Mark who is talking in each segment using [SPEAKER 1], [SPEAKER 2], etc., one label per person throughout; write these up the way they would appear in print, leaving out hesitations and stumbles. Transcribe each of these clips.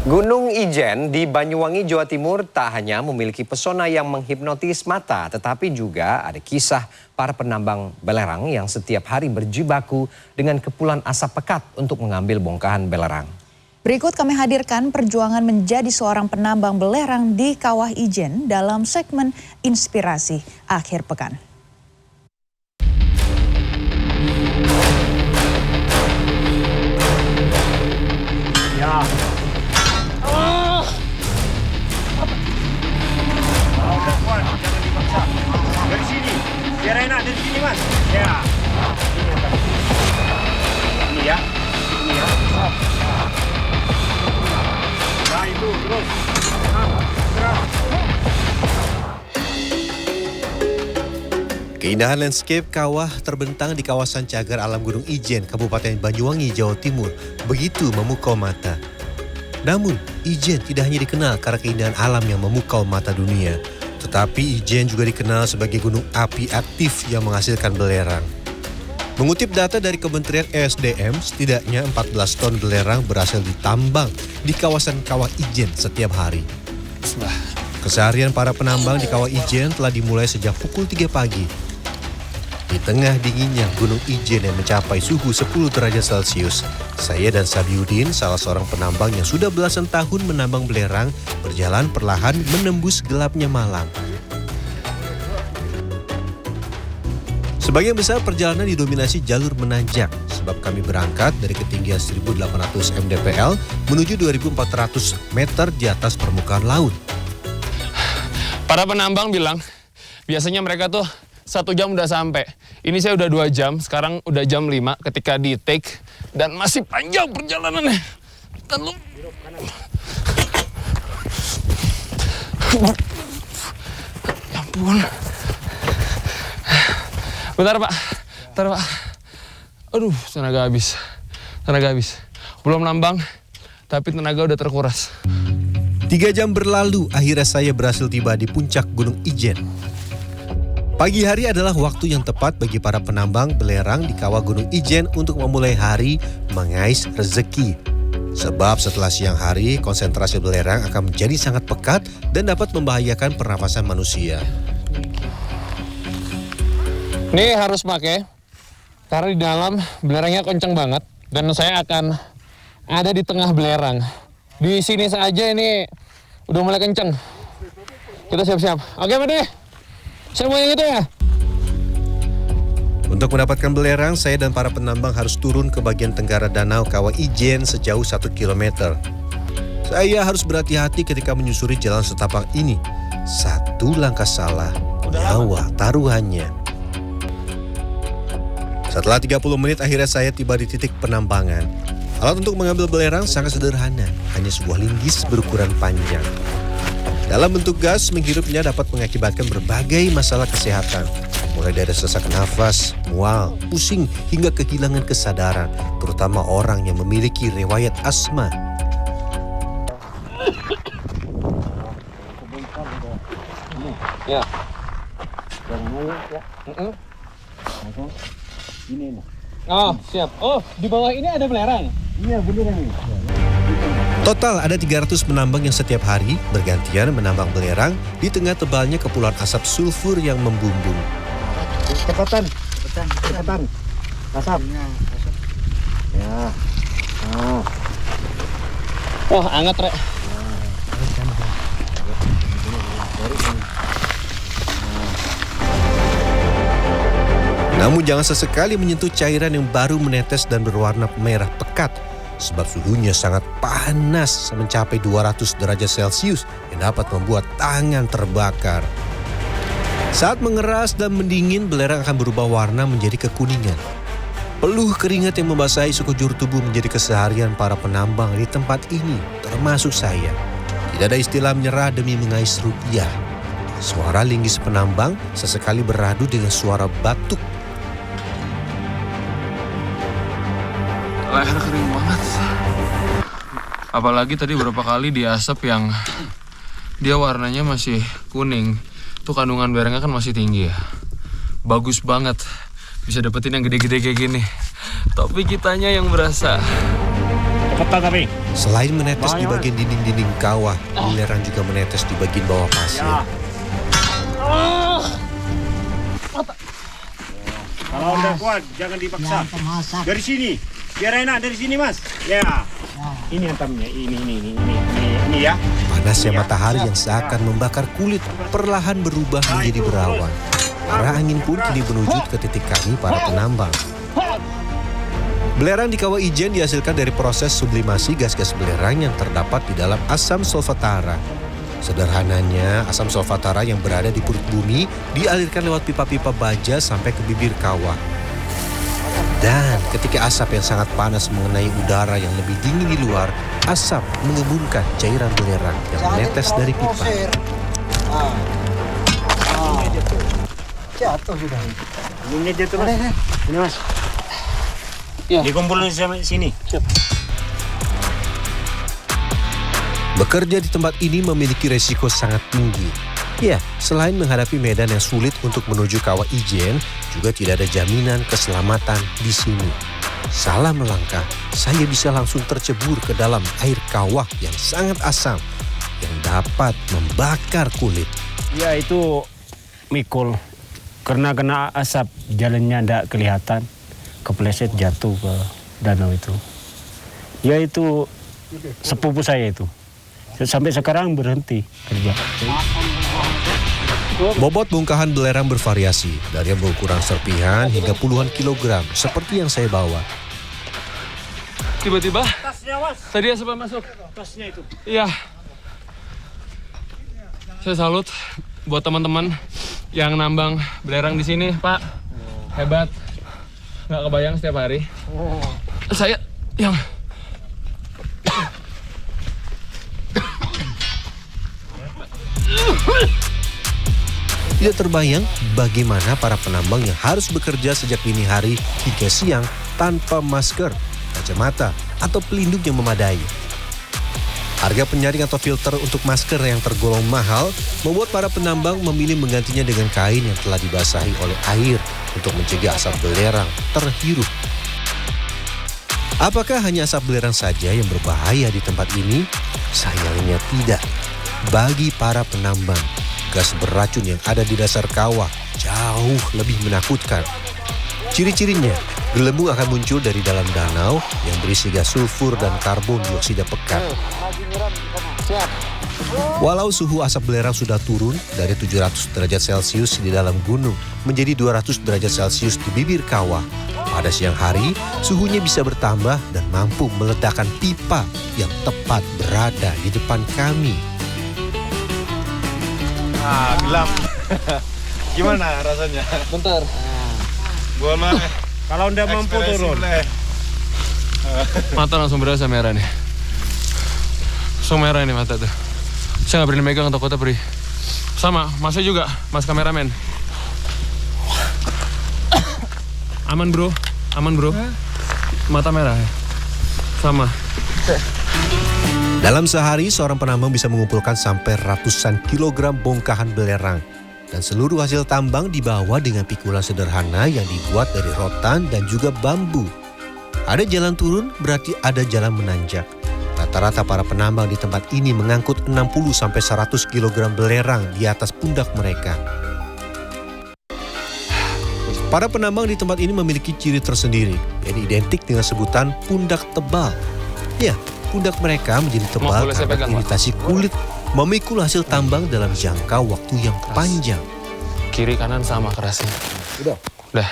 [SPEAKER 1] Gunung Ijen di Banyuwangi, Jawa Timur tak hanya memiliki pesona yang menghipnotis mata, tetapi juga ada kisah para penambang belerang yang setiap hari berjibaku dengan kepulan asap pekat untuk mengambil bongkahan belerang.
[SPEAKER 2] Berikut kami hadirkan perjuangan menjadi seorang penambang belerang di Kawah Ijen dalam segmen Inspirasi Akhir Pekan.
[SPEAKER 3] Ya. Jangan dipaksa. Dari sini. Biar enak dari sini, Mas. Ya. Ini ya. Ini ya. Nah, itu terus.
[SPEAKER 4] Keindahan landscape kawah terbentang di kawasan Cagar Alam Gunung Ijen, Kabupaten Banyuwangi, Jawa Timur, begitu memukau mata. Namun, Ijen tidak hanya dikenal karena keindahan alam yang memukau mata dunia, tetapi Ijen juga dikenal sebagai gunung api aktif yang menghasilkan belerang. Mengutip data dari Kementerian ESDM, setidaknya 14 ton belerang berhasil ditambang di kawasan Kawah Ijen setiap hari. Keseharian para penambang di Kawah Ijen telah dimulai sejak pukul 3 pagi. Di tengah dinginnya Gunung Ijen yang mencapai suhu 10 derajat Celcius, saya dan Sabiudin, salah seorang penambang yang sudah belasan tahun menambang belerang, berjalan perlahan menembus gelapnya malam. Sebagian besar perjalanan didominasi jalur menanjak, sebab kami berangkat dari ketinggian 1.800 mdpl menuju 2.400 meter di atas permukaan laut.
[SPEAKER 5] Para penambang bilang, biasanya mereka tuh 1 jam udah sampai. Ini saya udah 2 jam, sekarang udah jam 5 ketika di take. Dan masih panjang perjalanannya. Dan lu... Ya ampun. Bentar Pak, Aduh, tenaga habis. Belum nambang, tapi tenaga udah terkuras.
[SPEAKER 4] 3 jam berlalu, akhirnya saya berhasil tiba di puncak Gunung Ijen. Pagi hari adalah waktu yang tepat bagi para penambang belerang di kawah Gunung Ijen untuk memulai hari mengais rezeki. Sebab setelah siang hari, konsentrasi belerang akan menjadi sangat pekat dan dapat membahayakan pernafasan manusia.
[SPEAKER 5] Ini harus pakai, karena di dalam belerangnya kenceng banget. Dan saya akan ada di tengah belerang. Di sini saja ini udah mulai kenceng. Kita siap-siap. Oke, Pak deh. Saya mau yang itu ya.
[SPEAKER 4] Untuk mendapatkan belerang, saya dan para penambang harus turun ke bagian tenggara danau Kawah Ijen sejauh 1 km. Saya harus berhati-hati ketika menyusuri jalan setapak ini. 1 langkah salah, nyawa taruhannya. Setelah 30 menit akhirnya saya tiba di titik penambangan. Alat untuk mengambil belerang sangat sederhana, hanya sebuah linggis berukuran panjang. Dalam bentuk gas, menghirupnya dapat mengakibatkan berbagai masalah kesehatan. Mulai dari sesak nafas, mual, pusing, hingga kehilangan kesadaran, terutama orang yang memiliki riwayat asma.
[SPEAKER 5] Ya.
[SPEAKER 3] Ini.
[SPEAKER 5] Oh, siap. Oh, di bawah ini ada belerang?
[SPEAKER 3] Iya, beneran nih.
[SPEAKER 4] Total ada 300 penambang yang setiap hari bergantian menambang belerang di tengah tebalnya kepulan asap sulfur yang membumbung.
[SPEAKER 3] Cepatan. Asap. Ya. Ah.
[SPEAKER 5] Wah, hangat, Rek.
[SPEAKER 4] Namun jangan sesekali menyentuh cairan yang baru menetes dan berwarna merah pekat, sebab suhunya sangat panas mencapai 200 derajat Celcius yang dapat membuat tangan terbakar. Saat mengeras dan mendingin, belerang akan berubah warna menjadi kekuningan. Peluh keringat yang membasahi sekujur tubuh menjadi keseharian para penambang di tempat ini, termasuk saya. Tidak ada istilah menyerah demi mengais rupiah. Suara linggis penambang sesekali beradu dengan suara batuk.
[SPEAKER 5] Leher kering banget. Apalagi tadi beberapa kali di asap yang dia warnanya masih kuning. Tuh kandungan belerangnya kan masih tinggi ya. Bagus banget. Bisa dapetin yang gede-gede kayak gini. Tapi kitanya yang berasa.
[SPEAKER 3] Otak kami.
[SPEAKER 4] Selain menetes di
[SPEAKER 3] Bahaya,
[SPEAKER 4] bagian dinding-dinding kawah, belerang juga menetes di bagian bawah pasir.
[SPEAKER 3] Ya. Kalau udah kuat, jangan dipaksa. Dari sini, biar enak dari sini mas. Ya. Ini antamnya, ini ya.
[SPEAKER 4] Panasnya matahari yang seakan membakar kulit perlahan berubah menjadi berawan. Arah angin pun kini menuju ke titik kami para penambang. Belerang di Kawah Ijen dihasilkan dari proses sublimasi gas-gas belerang yang terdapat di dalam asam solvatara. Sederhananya, asam solvatara yang berada di perut bumi dialirkan lewat pipa-pipa baja sampai ke bibir kawah. Dan ketika asap yang sangat panas mengenai udara yang lebih dingin di luar, asap mengembungkan cairan belerang yang menetes dari pipa.
[SPEAKER 6] Jatuh sudah.
[SPEAKER 3] Ini jatuh mas. Ini mas.
[SPEAKER 5] Ya.
[SPEAKER 3] Dikumpulin sama sini.
[SPEAKER 4] Bekerja di tempat ini memiliki resiko sangat tinggi. Ya, selain menghadapi medan yang sulit untuk menuju Kawah Ijen, juga tidak ada jaminan keselamatan di sini. Salah melangkah, saya bisa langsung tercebur ke dalam air kawah yang sangat asam yang dapat membakar kulit.
[SPEAKER 3] Ya itu mikul. Karena kena asap, jalannya tidak kelihatan. Kepleset jatuh ke danau itu. Ya itu sepupu saya itu. Sampai sekarang berhenti kerja.
[SPEAKER 4] Bobot bongkahan belerang bervariasi dari yang berukuran serpihan hingga puluhan kilogram seperti yang saya bawa.
[SPEAKER 5] Tiba-tiba
[SPEAKER 3] Tasnya mas.
[SPEAKER 5] tadi asap masuk.
[SPEAKER 3] Tasnya itu.
[SPEAKER 5] Iya. Saya salut buat teman-teman yang nambang belerang di sini, Pak. Hebat. Nggak kebayang setiap hari. Saya yang
[SPEAKER 4] Tidak terbayang bagaimana para penambang yang harus bekerja sejak dini hari hingga siang tanpa masker, kacamata, atau pelindung yang memadai. Harga penyaring atau filter untuk masker yang tergolong mahal membuat para penambang memilih menggantinya dengan kain yang telah dibasahi oleh air untuk mencegah asap belerang terhirup. Apakah hanya asap belerang saja yang berbahaya di tempat ini? Sayangnya tidak. Bagi para penambang, gas beracun yang ada di dasar kawah jauh lebih menakutkan. Ciri-cirinya, gelembung akan muncul dari dalam danau yang berisi gas sulfur dan karbon dioksida pekat. Walau suhu asap belerang sudah turun dari 700 derajat Celcius di dalam gunung menjadi 200 derajat Celcius di bibir kawah, pada siang hari suhunya bisa bertambah dan mampu meledakkan pipa yang tepat berada di depan kami.
[SPEAKER 6] Gelap. Gimana rasanya?
[SPEAKER 5] bentar.
[SPEAKER 6] Boleh.
[SPEAKER 3] Kalau udah mampu turun.
[SPEAKER 5] Mata langsung berasa merah nih. Langsung merah nih mata tuh. Saya nggak berani megang takutnya perih. Sama, masnya juga, mas kameramen. Aman bro, aman bro. Mata merah ya. Sama.
[SPEAKER 4] Dalam sehari, seorang penambang bisa mengumpulkan sampai ratusan kilogram bongkahan belerang. Dan seluruh hasil tambang dibawa dengan pikulan sederhana yang dibuat dari rotan dan juga bambu. Ada jalan turun, berarti ada jalan menanjak. Rata-rata para penambang di tempat ini mengangkut 60-100 kg belerang di atas pundak mereka. Para penambang di tempat ini memiliki ciri tersendiri, yang identik dengan sebutan pundak tebal. Ya, pundak mereka menjadi tebal
[SPEAKER 5] boleh saya
[SPEAKER 4] karena
[SPEAKER 5] pegang, Pak?
[SPEAKER 4] iritasi kulit memikul hasil tambang dalam jangka waktu yang panjang.
[SPEAKER 5] Kiri kanan sama kerasnya. Udah.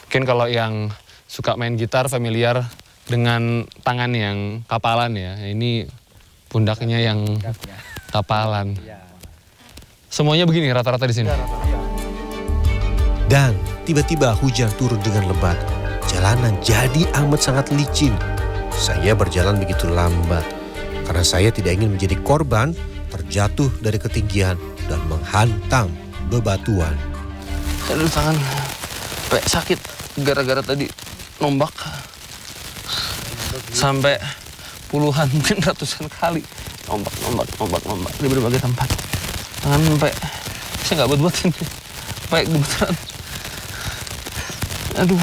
[SPEAKER 5] Mungkin kalau yang suka main gitar familiar dengan tangan yang kapalan ya. Ini pundaknya yang kapalan. Semuanya begini rata-rata di sini.
[SPEAKER 4] Dan tiba-tiba hujan turun dengan lebat. Jalanan jadi amat sangat licin. Saya berjalan begitu lambat karena saya tidak ingin menjadi korban terjatuh dari ketinggian dan menghantam bebatuan.
[SPEAKER 5] Aduh tangan sampai sakit gara-gara tadi nombak sampai puluhan mungkin ratusan kali nombak di berbagai tempat. Tangan sampai saya nggak buat ini sampai gemeteran. Aduh.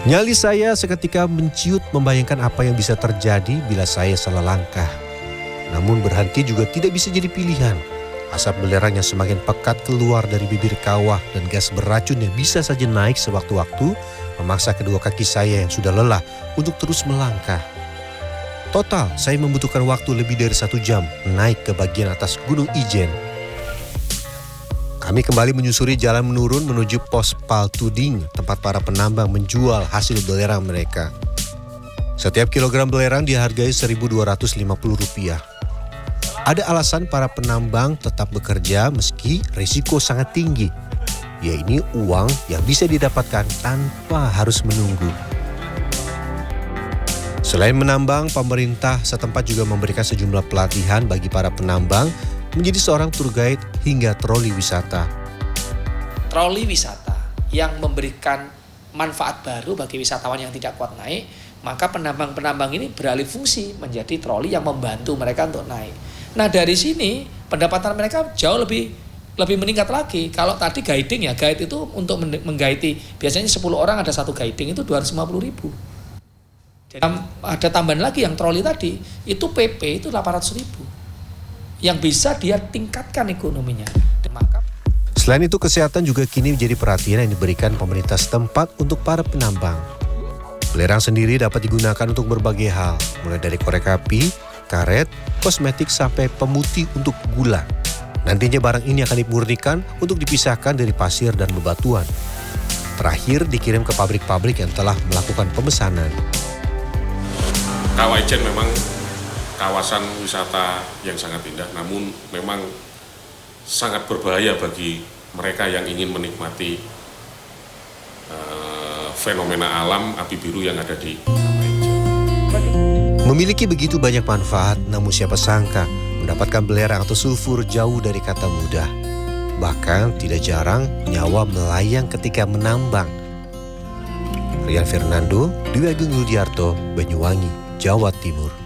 [SPEAKER 4] Nyali saya seketika menciut membayangkan apa yang bisa terjadi bila saya salah langkah. Namun berhenti juga tidak bisa jadi pilihan. Asap belerang yang semakin pekat keluar dari bibir kawah dan gas beracun yang bisa saja naik sewaktu-waktu memaksa kedua kaki saya yang sudah lelah untuk terus melangkah. Total, saya membutuhkan waktu lebih dari 1 jam naik ke bagian atas Gunung Ijen. Kami kembali menyusuri jalan menurun menuju pos Paltuding, tempat para penambang menjual hasil belerang mereka. Setiap kilogram belerang dihargai Rp1.250. Ada alasan para penambang tetap bekerja meski risiko sangat tinggi, yaitu uang yang bisa didapatkan tanpa harus menunggu. Selain menambang, pemerintah setempat juga memberikan sejumlah pelatihan bagi para penambang menjadi seorang tour guide hingga troli wisata.
[SPEAKER 7] Troli wisata yang memberikan manfaat baru bagi wisatawan yang tidak kuat naik, maka penambang-penambang ini beralih fungsi menjadi troli yang membantu mereka untuk naik. Nah dari sini pendapatan mereka jauh lebih meningkat lagi. Kalau tadi guiding ya, guide itu untuk mengguide biasanya 10 orang ada 1 guiding itu 250.000. Jadi ada tambahan lagi yang troli tadi, itu PP itu 800.000. Yang bisa dia tingkatkan ekonominya.
[SPEAKER 4] Selain itu, kesehatan juga kini menjadi perhatian yang diberikan pemerintah setempat untuk para penambang. Belerang sendiri dapat digunakan untuk berbagai hal, mulai dari korek api, karet, kosmetik sampai pemutih untuk gula. Nantinya barang ini akan dimurnikan untuk dipisahkan dari pasir dan bebatuan. Terakhir dikirim ke pabrik-pabrik yang telah melakukan pemesanan.
[SPEAKER 8] Kawah Ijen memang kawasan wisata yang sangat indah, namun memang sangat berbahaya bagi mereka yang ingin menikmati fenomena alam api biru yang ada di Kawah Ijen.
[SPEAKER 4] Memiliki begitu banyak manfaat, namun siapa sangka mendapatkan belerang atau sulfur jauh dari kata mudah. Bahkan tidak jarang nyawa melayang ketika menambang. Rian Fernando, Dwi Agung Yudiarto, Banyuwangi, Jawa Timur.